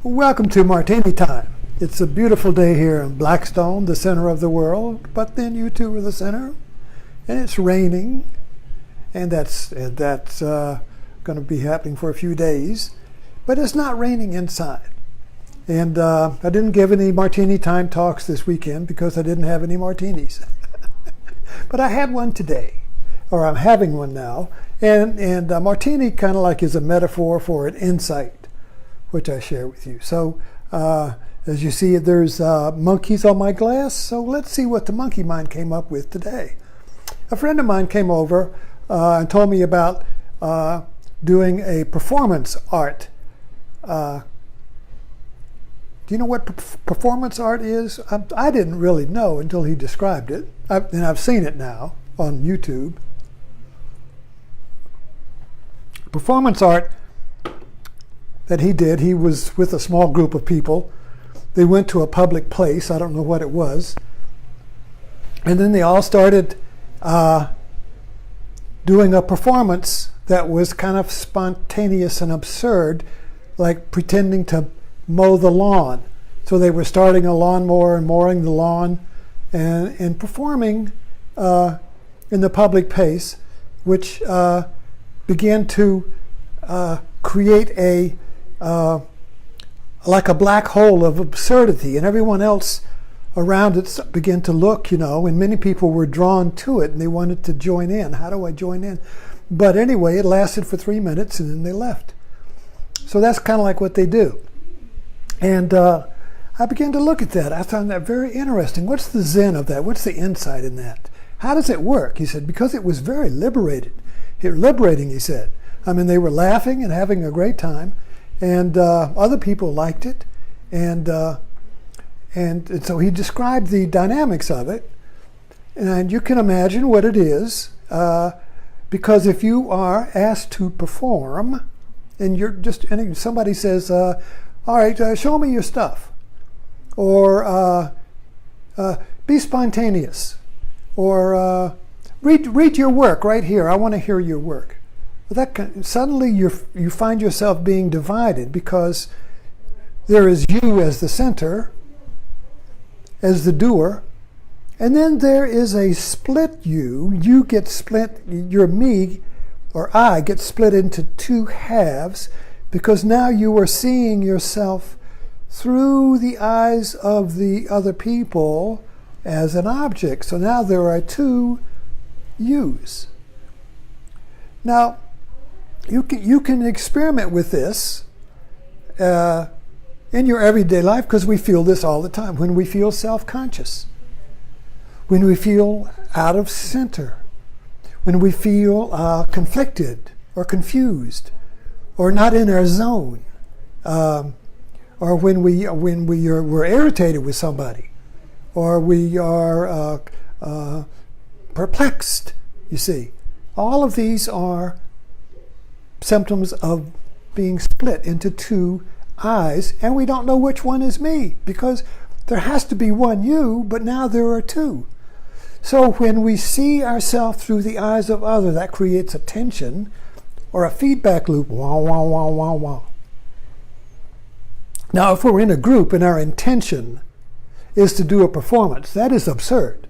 Welcome to Martini Time. It's a beautiful day here in Blackstone, the center of the world, but then you two are the center, and it's raining, and that's going to be happening for a few days, but it's not raining inside. And I didn't give any Martini Time talks this weekend because I didn't have any martinis. But I had one today, or I'm having one now, and martini kind of like is a metaphor for an insight, which I share with you. So as you see, there's monkeys on my glass, so let's see what the monkey mind came up with today. A friend of mine came over and told me about doing a performance art. Do you know what performance art is? I didn't really know until he described it, and I've seen it now on YouTube. Performance art that he did, he was with a small group of people. They went to a public place, I don't know what it was, and then they all started doing a performance that was kind of spontaneous and absurd, like pretending to mow the lawn. So they were starting a lawnmower and mowing the lawn and performing in the public place, which began to create a like a black hole of absurdity, and everyone else around it began to look, and many people were drawn to it and they wanted to join in. How do I join in? But anyway, it lasted for 3 minutes and then they left. So that's kind of like what they do. And I began to look at that. I found that very interesting. What's the zen of that? What's the insight in that? How does it work? He said, because it was very liberating, he said. I mean, they were laughing and having a great time, and other people liked it. And so he described the dynamics of it. And you can imagine what it is, because if you are asked to perform, and somebody says, all right, show me your stuff, or be spontaneous, or read your work right here. I want to hear your work. Well, suddenly you find yourself being divided, because there is you as the center, as the doer, and then there is a split you. You get split. Your me, or I, gets split into two halves, because now you are seeing yourself through the eyes of the other people as an object. So now there are two yous. Now, you can experiment with this in your everyday life, because we feel this all the time. When we feel self-conscious, when we feel out of center, when we feel conflicted or confused or not in our zone, or when we're irritated with somebody, or we are perplexed, you see. All of these are symptoms of being split into two eyes, and we don't know which one is me, because there has to be one you, but now there are two. So when we see ourselves through the eyes of others, that creates a tension or a feedback loop. Wah, wah, wah, wah, wah. Now, if we're in a group and our intention is to do a performance, that is absurd.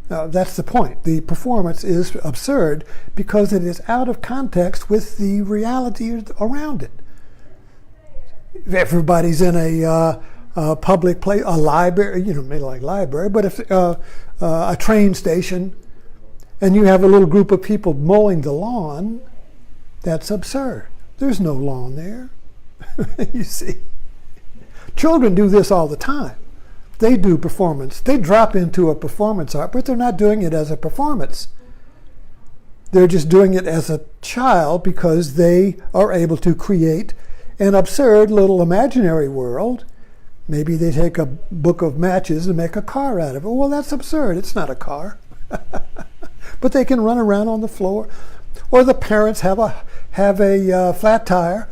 That's the point. The performance is absurd because it is out of context with the reality around it. If everybody's in a public place, a library, maybe like library, but if a train station, and you have a little group of people mowing the lawn, that's absurd. There's no lawn there. You see. Children do this all the time. They do performance. They drop into a performance art, but they're not doing it as a performance. They're just doing it as a child because they are able to create an absurd little imaginary world. Maybe they take a book of matches and make a car out of it. Well, that's absurd. It's not a car. But they can run around on the floor. Or the parents have a flat tire,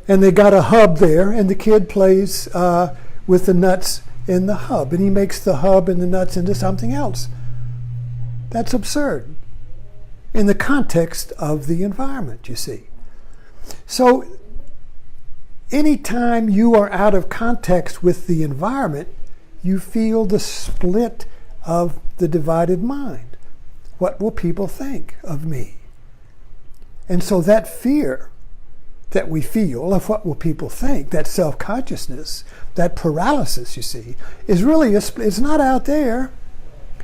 and they got a hub there, and the kid plays with the nuts in the hub, and he makes the hub and the nuts into something else. That's absurd in the context of the environment, you see. So anytime you are out of context with the environment, you feel the split of the divided mind. What will people think of me? And so that fear that we feel of what will people think, that self-consciousness, that paralysis, you see, is really, it's not out there.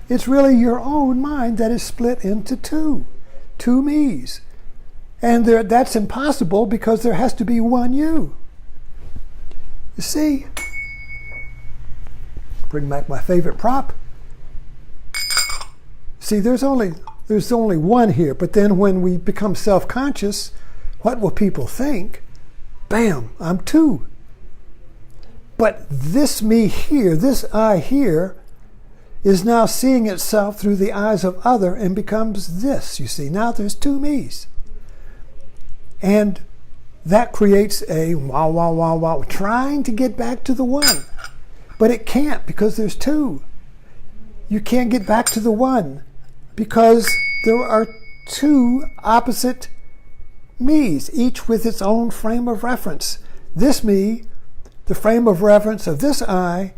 It's really your own mind that is split into two me's. And that's impossible because there has to be one you. You see, bring back my favorite prop. See, there's only one here, but then when we become self-conscious, what will people think? Bam, I'm two. But this me here, this I here, is now seeing itself through the eyes of other and becomes this, you see. Now there's two me's. And that creates a wow, wow, wow, wow, trying to get back to the one. But it can't because there's two. You can't get back to the one because there are two opposite me's, each with its own frame of reference. This me, the frame of reference of this I,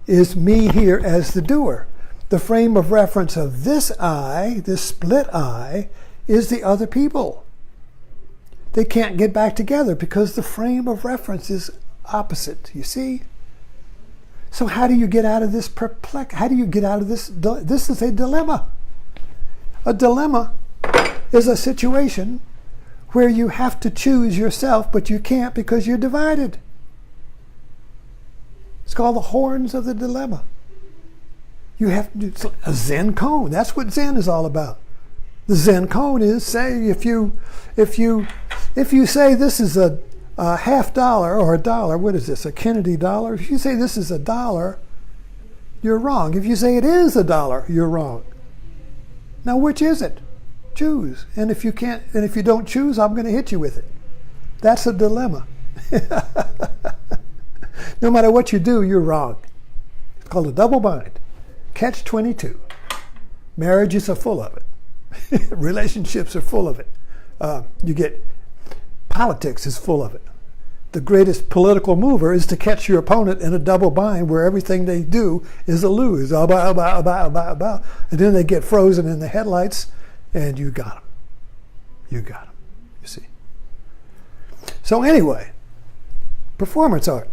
is me here as the doer. The frame of reference of this I, this split I, is the other people. They can't get back together because the frame of reference is opposite, you see? So how do you get out of this how do you get out of this? This is a dilemma. A dilemma is a situation where you have to choose yourself, but you can't because you're divided. It's called the horns of the dilemma. You have to do a Zen cone. That's what Zen is all about. The Zen cone is, say, if you say this is a $50 or $1, what is this, a Kennedy dollar? If you say this is $1, you're wrong. If you say it is $1, you're wrong. Now, which is it? Choose. And if you can't, and if you don't choose, I'm going to hit you with it. That's a dilemma. No matter what you do, you're wrong. It's called a double bind. Catch-22. Marriages are full of it. Relationships are full of it. You get politics is full of it. The greatest political mover is to catch your opponent in a double bind where everything they do is a lose. And then they get frozen in the headlights, and you got them. You got them, you see. So anyway, performance art.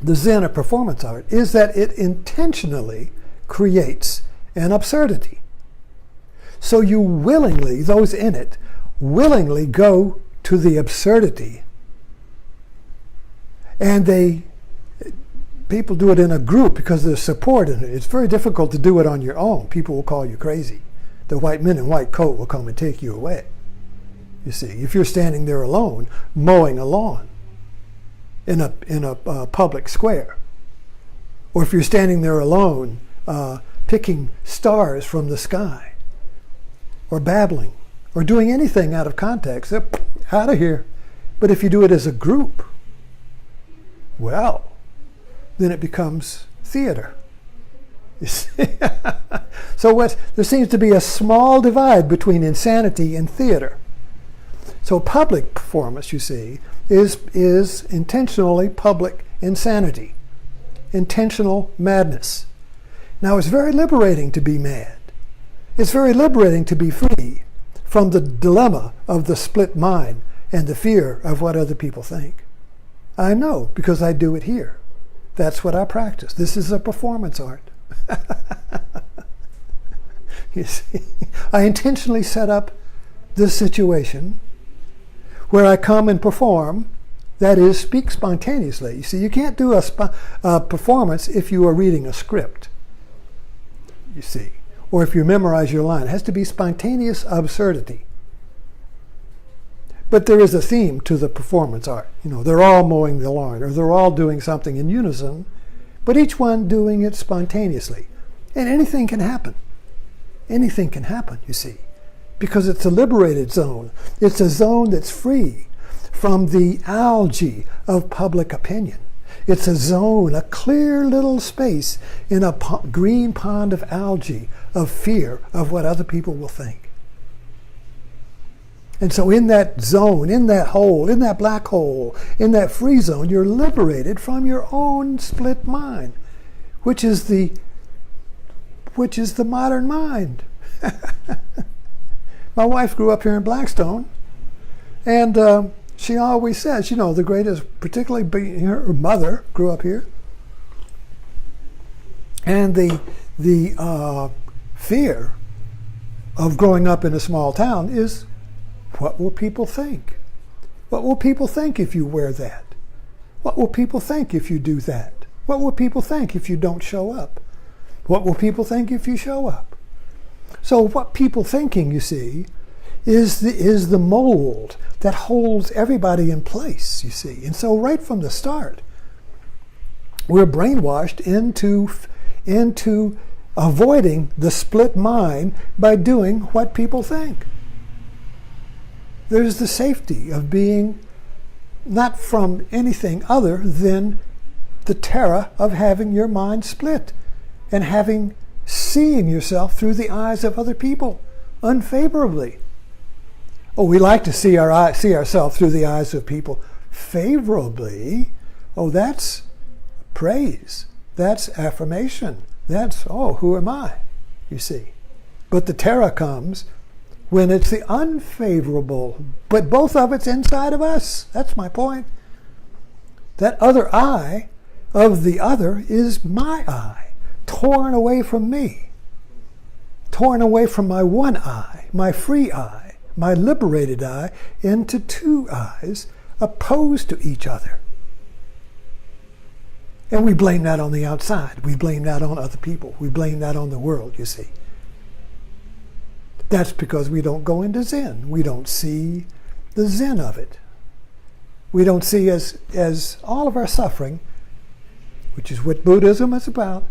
The Zen of Performance Art is that it intentionally creates an absurdity. So you willingly, those in it, willingly go to the absurdity. And people do it in a group because there's support in it. It's very difficult to do it on your own. People will call you crazy. The white men in white coat will come and take you away. You see, if you're standing there alone, mowing a lawn in a public square, or if you're standing there alone, picking stars from the sky, or babbling, or doing anything out of context, out of here. But if you do it as a group, well, then it becomes theater. You see? So there seems to be a small divide between insanity and theater. So public performance, you see, is intentionally public insanity, intentional madness. Now, it's very liberating to be mad. It's very liberating to be free from the dilemma of the split mind and the fear of what other people think. I know because I do it here. That's what I practice. This is a performance art. You see, I intentionally set up this situation where I come and perform, that is, speak spontaneously. You see, you can't do a performance if you are reading a script, you see, or if you memorize your line. It has to be spontaneous absurdity. But there is a theme to the performance art. You know, they're all mowing the lawn, or they're all doing something in unison, but each one doing it spontaneously. And anything can happen. Anything can happen, you see, because it's a liberated zone. It's a zone that's free from the algae of public opinion. It's a zone, a clear little space in a green pond of algae, of fear of what other people will think. And so in that zone, in that hole, in that black hole, in that free zone, you're liberated from your own split mind, which is the modern mind. My wife grew up here in Blackstone, and she always says, the greatest, particularly her mother grew up here, and the fear of growing up in a small town is, what will people think? What will people think if you wear that? What will people think if you do that? What will people think if you don't show up? What will people think if you show up? So what people thinking, you see, is the mold that holds everybody in place, you see. And so right from the start, we're brainwashed into avoiding the split mind by doing what people think. There's the safety of being not from anything other than the terror of having your mind split and seeing yourself through the eyes of other people unfavorably. Oh, we like to see ourselves through the eyes of people favorably. Oh, that's praise. That's affirmation. That's, who am I? You see. But the terror comes when it's the unfavorable, but both of it's inside of us. That's my point. That other eye of the other is my eye, torn away from me, torn away from my one eye, my free eye, my liberated eye, into two eyes opposed to each other. And we blame that on the outside. We blame that on other people. We blame that on the world, you see. That's because we don't go into Zen. We don't see the Zen of it. We don't see as all of our suffering, which is what Buddhism is about,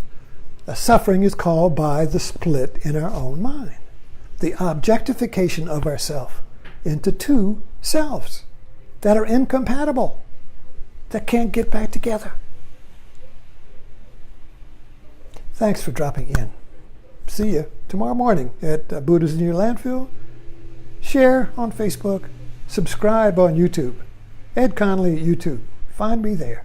suffering is called by the split in our own mind. The objectification of ourself into two selves that are incompatible, that can't get back together. Thanks for dropping in. See you tomorrow morning at Buddha's in Your Landfill. Share on Facebook. Subscribe on YouTube. Ed Conley at YouTube. Find me there.